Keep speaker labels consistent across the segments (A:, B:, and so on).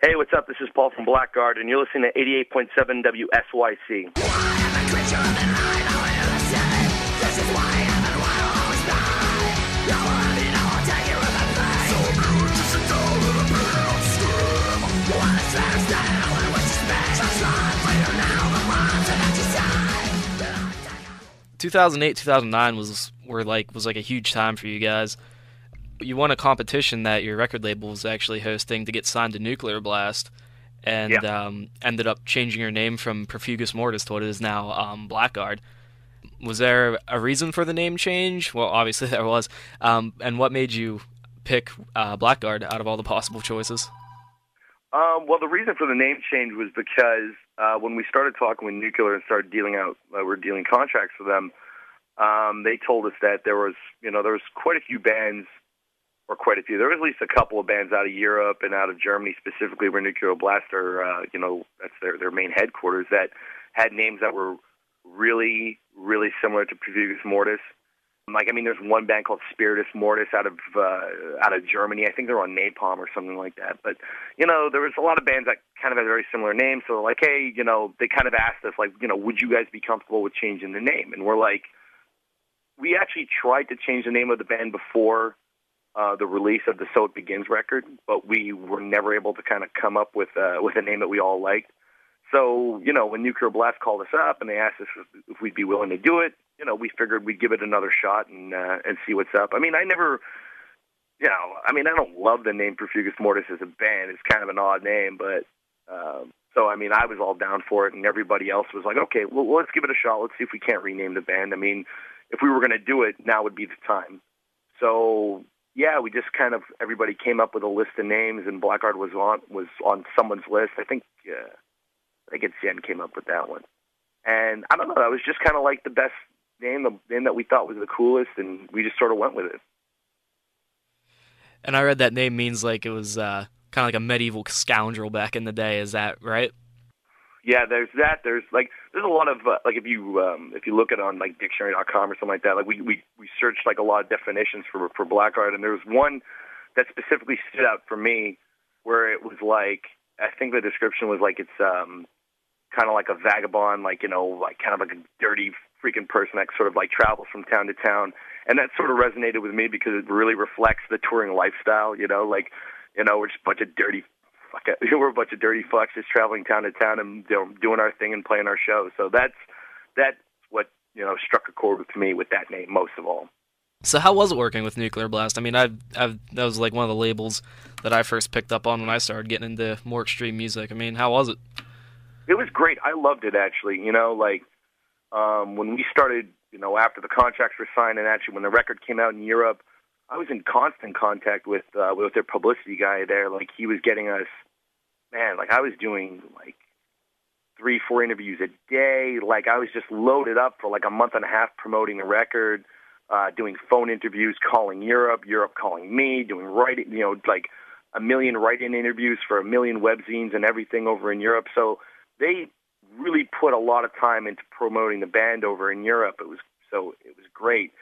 A: Hey, what's up? This is Paul from Blackguard, and you're listening to 88.7 WSYC.
B: – 2008, 2009 was like a huge time for you guys. You won a competition that your record label was actually hosting to get signed to Nuclear Blast, and ended up changing your name from Profugus Mortis to what is now Blackguard. Was there a reason for the name change? Well, obviously there was. And what made you pick Blackguard out of all the possible choices?
A: Well, the reason for the name change was because when we started talking with Nuclear and started dealing contracts with them, they told us that there was quite a few bands. Or quite a few. There was at least a couple of bands out of Europe and out of Germany, specifically where Nuclear Blast are, that's their main headquarters, that had names that were really, really similar to Profugus Mortis. There's one band called Spiritus Mortis out of Germany. I think they're on Napalm or something like that. But, there was a lot of bands that kind of had very similar names. So, hey, they kind of asked us, would you guys be comfortable with changing the name? And we're like, we actually tried to change the name of the band before the release of the So It Begins record, but we were never able to kind of come up with a name that we all liked. So, when Nuclear Blast called us up and they asked us if we'd be willing to do it, we figured we'd give it another shot and see what's up. I don't love the name Profugus Mortis as a band. It's kind of an odd name, but I was all down for it, and everybody else was like, okay, well, let's give it a shot. Let's see if we can't rename the band. If we were going to do it, now would be the time. So, yeah, we just everybody came up with a list of names, and Blackguard was on someone's list. I think it's Jen came up with that one. And I don't know, that was just kind of like the best name, the name that we thought was the coolest, and we just sort of went with it.
B: And I read that name means like it was kind of like a medieval scoundrel back in the day. Is that right?
A: Yeah, there's that. There's a lot of if you look at it on dictionary.com or something like that. We searched a lot of definitions for Blackguard, and there was one that specifically stood out for me, where it was I think the description was it's kind of like a vagabond, kind of like a dirty freaking person that sort of travels from town to town, and that sort of resonated with me because it really reflects the touring lifestyle. We're just a bunch of dirty. We're a bunch of dirty fucks just traveling town to town and doing our thing and playing our shows. So that's what struck a chord with me with that name most of all.
B: So how was it working with Nuclear Blast? that was one of the labels that I first picked up on when I started getting into more extreme music. How was it?
A: It was great. I loved it actually. When we started, after the contracts were signed, and actually when the record came out in Europe, I was in constant contact with their publicity guy there. He was getting us, I was doing 3-4 interviews a day. I was just loaded up for a month and a half promoting the record, doing phone interviews, calling Europe calling me, doing writing, a million write-in interviews for a million webzines and everything over in Europe. So they really put a lot of time into promoting the band over in Europe. It was great.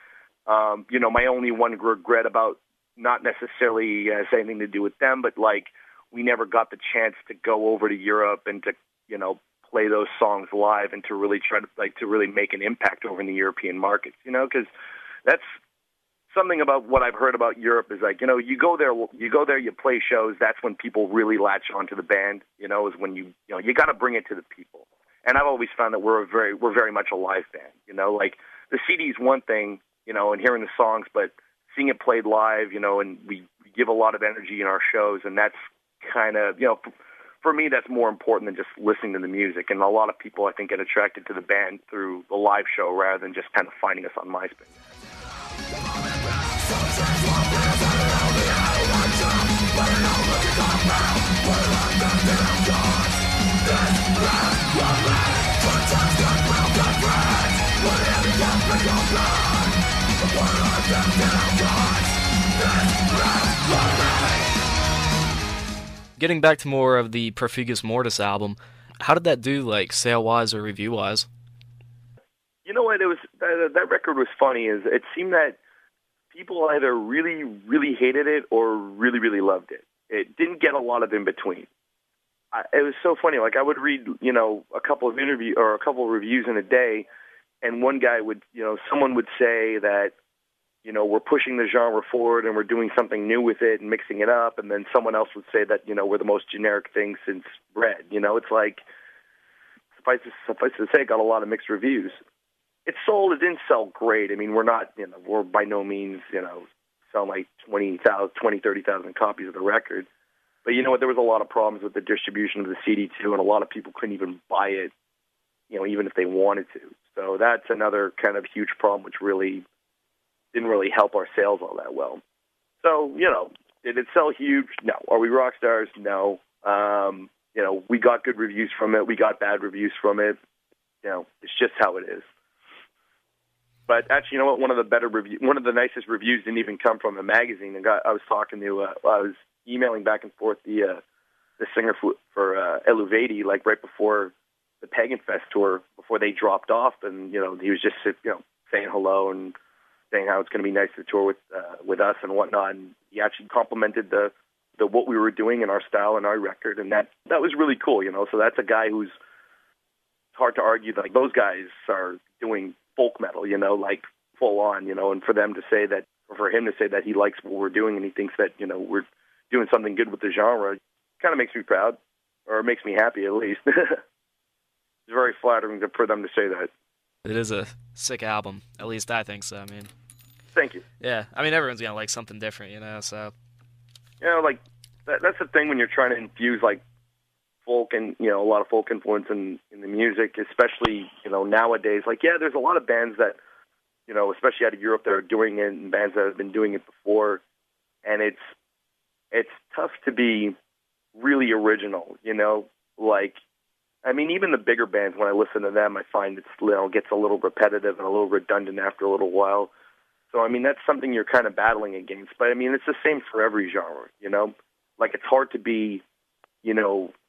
A: My only one regret about not necessarily has anything to do with them, but we never got the chance to go over to Europe and to play those songs live and to really try to really make an impact over in the European markets. Because that's something about what I've heard about Europe is you go there, you play shows. That's when people really latch onto the band. Is when you got to bring it to the people. And I've always found that we're very much a live band. The CD is one thing. And hearing the songs, but seeing it played live, and we give a lot of energy in our shows, and that's kind of, for me, that's more important than just listening to the music. And a lot of people, I think, get attracted to the band through the live show rather than just kind of finding us on MySpace.
B: Getting back to more of the Profugus Mortis album, how did that do, sale-wise or review-wise?
A: You know what? It was that record was funny. It seemed that people either really, really hated it or really, really loved it. It didn't get a lot of in between. it was so funny. Like I would read, a couple of reviews in a day, and one guy would, someone would say that, we're pushing the genre forward and we're doing something new with it and mixing it up, and then someone else would say that, we're the most generic thing since bread. It's like, suffice to say, it got a lot of mixed reviews. It sold. It didn't sell great. I mean, we're by no means, selling like 30,000 copies of the record. But you know what? There was a lot of problems with the distribution of the CD too, and a lot of people couldn't even buy it, even if they wanted to. So that's another kind of huge problem, which really didn't really help our sales all that well. So, did it sell huge? No. Are we rock stars? No. We got good reviews from it. We got bad reviews from it. It's just how it is. But actually, you know what? One of the nicest reviews didn't even come from a magazine. I was emailing back and forth the singer for Eluvati, like right before the Pagan Fest tour, before they dropped off, and he was just saying hello and saying how it's going to be nice to tour with us and whatnot. And he actually complimented the what we were doing and our style and our record, and that was really cool. So that's a guy who's hard to argue. Like those guys are doing folk metal, like full on, and for them to say that, or for him to say that he likes what we're doing and he thinks that we're doing something good with the genre, kind of makes me proud, or it makes me happy at least. It's very flattering for them to say that.
B: It is a sick album. At least I think so. I mean,
A: thank you.
B: Yeah, I mean, everyone's gonna like something different, so.
A: Like that's the thing when you're trying to infuse like folk and a lot of folk influence in the music, especially nowadays. Like there's a lot of bands that especially out of Europe that are doing it, and bands that have been doing it before, and it's tough to be really original. Like I mean, even the bigger bands, when I listen to them, I find it gets a little repetitive and a little redundant after a little while. So, I mean, that's something you're kind of battling against. But, I mean, it's the same for every genre, Like, it's hard to be,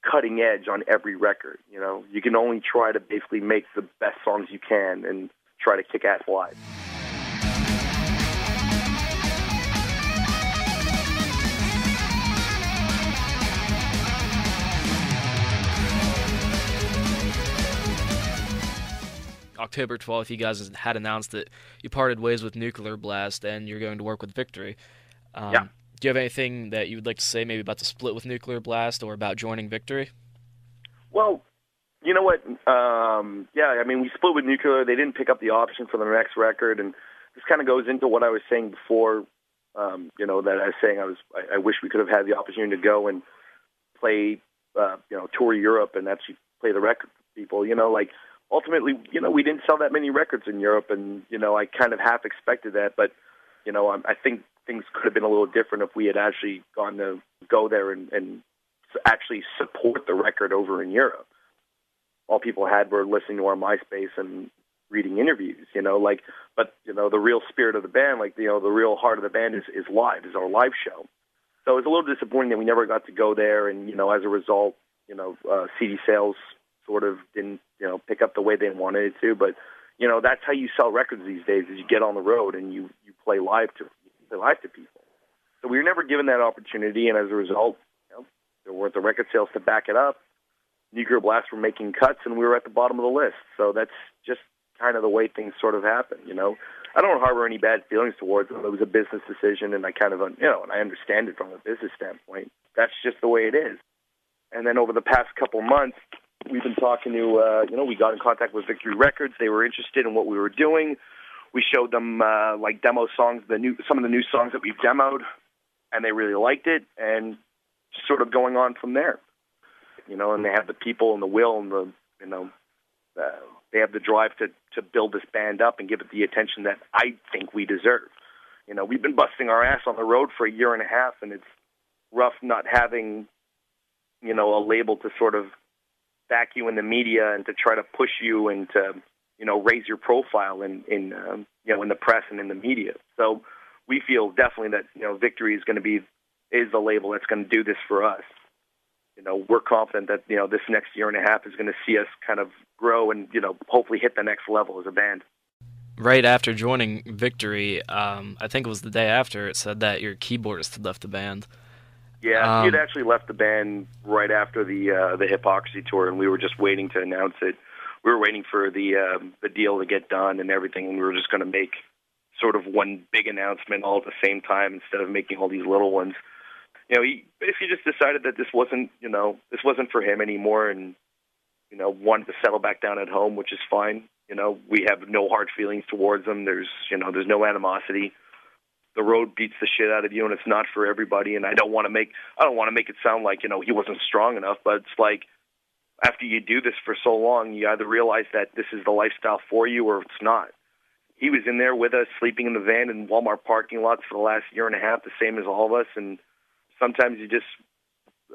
A: cutting edge on every record, You can only try to basically make the best songs you can and try to kick ass live.
B: October 12th, you guys had announced that you parted ways with Nuclear Blast and you're going to work with Victory.
A: Yeah.
B: Do you have anything that you would like to say maybe about the split with Nuclear Blast or about joining Victory?
A: Well, you know what? I mean, we split with Nuclear. They didn't pick up the option for the next record, and this kind of goes into what I was saying before, that I was saying I wish we could have had the opportunity to go and play, tour Europe and actually play the record for people, like, ultimately, we didn't sell that many records in Europe, and, I kind of half expected that, but, I think things could have been a little different if we had actually gone to go there and actually support the record over in Europe. All people had were listening to our MySpace and reading interviews, but, the real spirit of the band, like, the real heart of the band is live, is our live show. So it's a little disappointing that we never got to go there, and, as a result, CD sales sort of didn't, pick up the way they wanted it to. But, that's how you sell records these days, is you get on the road and you play live to people. So we were never given that opportunity, and as a result, there weren't the record sales to back it up. Nuclear Blast were making cuts, and we were at the bottom of the list. So that's just kind of the way things sort of happen, I don't harbor any bad feelings towards them. It was a business decision, and I kind of, and I understand it from a business standpoint. That's just the way it is. And then over the past couple months, we've been talking to, we got in contact with Victory Records. They were interested in what we were doing. We showed them, demo songs, some of the new songs that we've demoed, and they really liked it, and just sort of going on from there. And they have the people and the will and they have the drive to build this band up and give it the attention that I think we deserve. We've been busting our ass on the road for a year and a half, and it's rough not having, a label to sort of back you in the media and to try to push you and to, raise your profile in the press and in the media. So we feel definitely that, Victory is the label that's going to do this for us. We're confident that, this next year and a half is going to see us kind of grow and, hopefully hit the next level as a band.
B: Right after joining Victory, I think it was the day after, it said that your keyboardist had left the band.
A: Yeah, he had actually left the band right after the Hypocrisy tour, and we were just waiting to announce it. We were waiting for the deal to get done and everything, and we were just going to make sort of one big announcement all at the same time instead of making all these little ones. You know, he basically just decided that this wasn't for him anymore, and wanted to settle back down at home, which is fine. We have no hard feelings towards him. There's no animosity. The road beats the shit out of you, and it's not for everybody. And I don't want to make it sound like he wasn't strong enough. But it's like, after you do this for so long, you either realize that this is the lifestyle for you or it's not. He was in there with us, sleeping in the van in Walmart parking lots for the last year and a half, the same as all of us. And sometimes you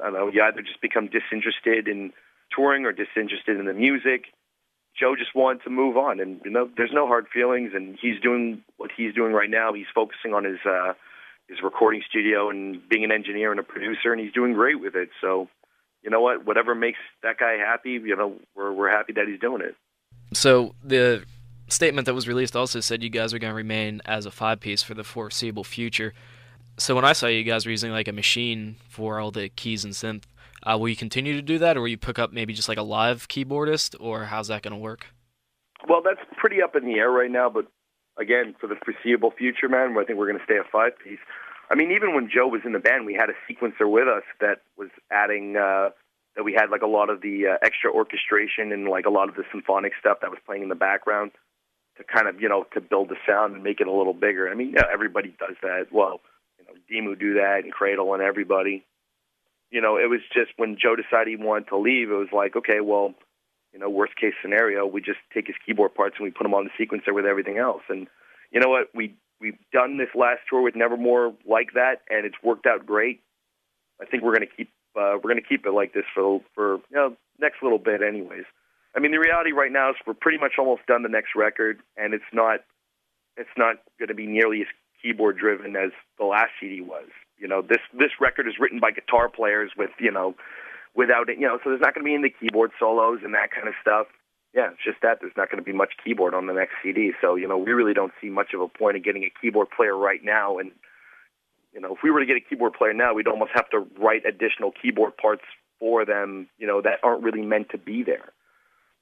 A: either just become disinterested in touring or disinterested in the music. Joe just wanted to move on, and there's no hard feelings, and he's doing what he's doing right now. He's focusing on his recording studio and being an engineer and a producer, and he's doing great with it. So, you know what? Whatever makes that guy happy, we're happy that he's doing it.
B: So the statement that was released also said you guys are going to remain as a 5-piece for the foreseeable future. So when I saw you guys were using like a machine for all the keys and synth, will you continue to do that, or will you pick up maybe just like a live keyboardist, or how's that going to work?
A: Well, that's pretty up in the air right now, but again, for the foreseeable future, man, I think we're going to stay a 5-piece. I mean, even when Joe was in the band, we had a sequencer with us that was adding, that we had like a lot of the extra orchestration and like a lot of the symphonic stuff that was playing in the background to kind of, to build the sound and make it a little bigger. I mean, yeah, everybody does that. Well, Demu do that, and Cradle and everybody. It was just when Joe decided he wanted to leave, it was like, okay, well, worst case scenario, we just take his keyboard parts and we put them on the sequencer with everything else. And you know what? We've done this last tour with Nevermore like that, and it's worked out great. I think we're going to keep it like this for next little bit, anyways. I mean, the reality right now is we're pretty much almost done the next record, and it's not going to be nearly as keyboard driven as the last CD was. This record is written by guitar players without it, so there's not going to be any keyboard solos and that kind of stuff. Yeah, it's just that there's not going to be much keyboard on the next CD. So, we really don't see much of a point in getting a keyboard player right now. And, if we were to get a keyboard player now, we'd almost have to write additional keyboard parts for them, that aren't really meant to be there.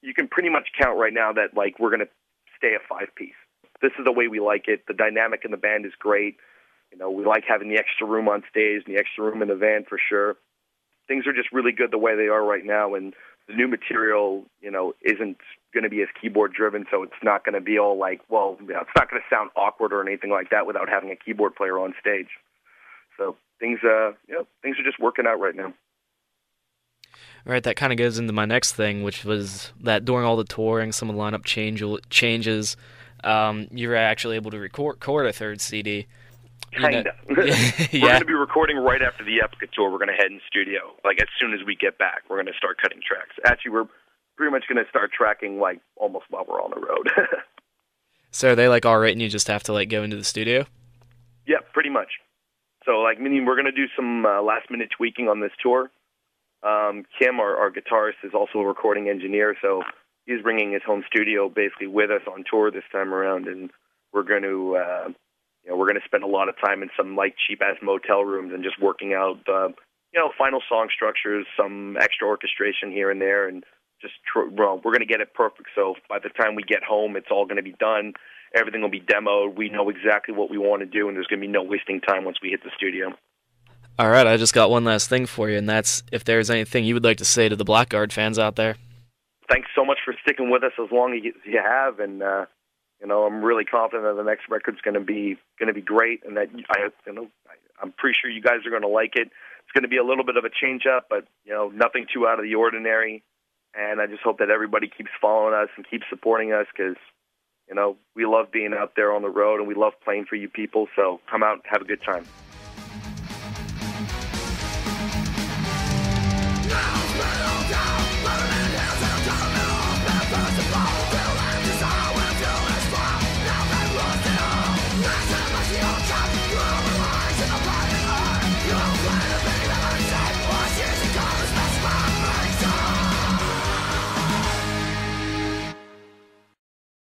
A: You can pretty much count right now that, like, we're going to stay a 5-piece. This is the way we like it. The dynamic in the band is great. We like having the extra room on stage and the extra room in the van for sure. Things are just really good the way they are right now, and the new material, isn't going to be as keyboard driven, so it's not going to be all like, well, it's not going to sound awkward or anything like that without having a keyboard player on stage. So things are just working out right now.
B: Right, that kind of goes into my next thing, which was that during all the touring, some of the lineup changes, you were actually able to record a third CD.
A: Kinda.
B: Yeah.
A: We're going to be recording right after the Epica tour. We're going to head in studio. Like, as soon as we get back, we're going to start cutting tracks. Actually, we're pretty much going to start tracking, like, almost while we're on the road.
B: So are they, like, all right, and you just have to, like, go into the studio?
A: Yeah, pretty much. So, like, meaning we're going to do some last-minute tweaking on this tour. Kim, our guitarist, is also a recording engineer, so he's bringing his home studio basically with us on tour this time around, and we're going to... we're going to spend a lot of time in some like cheap-ass motel rooms and just working out, final song structures, some extra orchestration here and there, and just we're going to get it perfect. So by the time we get home, it's all going to be done. Everything will be demoed. We know exactly what we want to do, and there's going to be no wasting time once we hit the studio.
B: All right, I just got one last thing for you, and that's if there's anything you would like to say to the Blackguard fans out there.
A: Thanks so much for sticking with us as long as you have, and I'm really confident that the next record's going to be great, and that I'm pretty sure you guys are going to like it. It's going to be a little bit of a change up, but nothing too out of the ordinary. And I just hope that everybody keeps following us and keeps supporting us because we love being out there on the road and we love playing for you people. So come out and have a good time.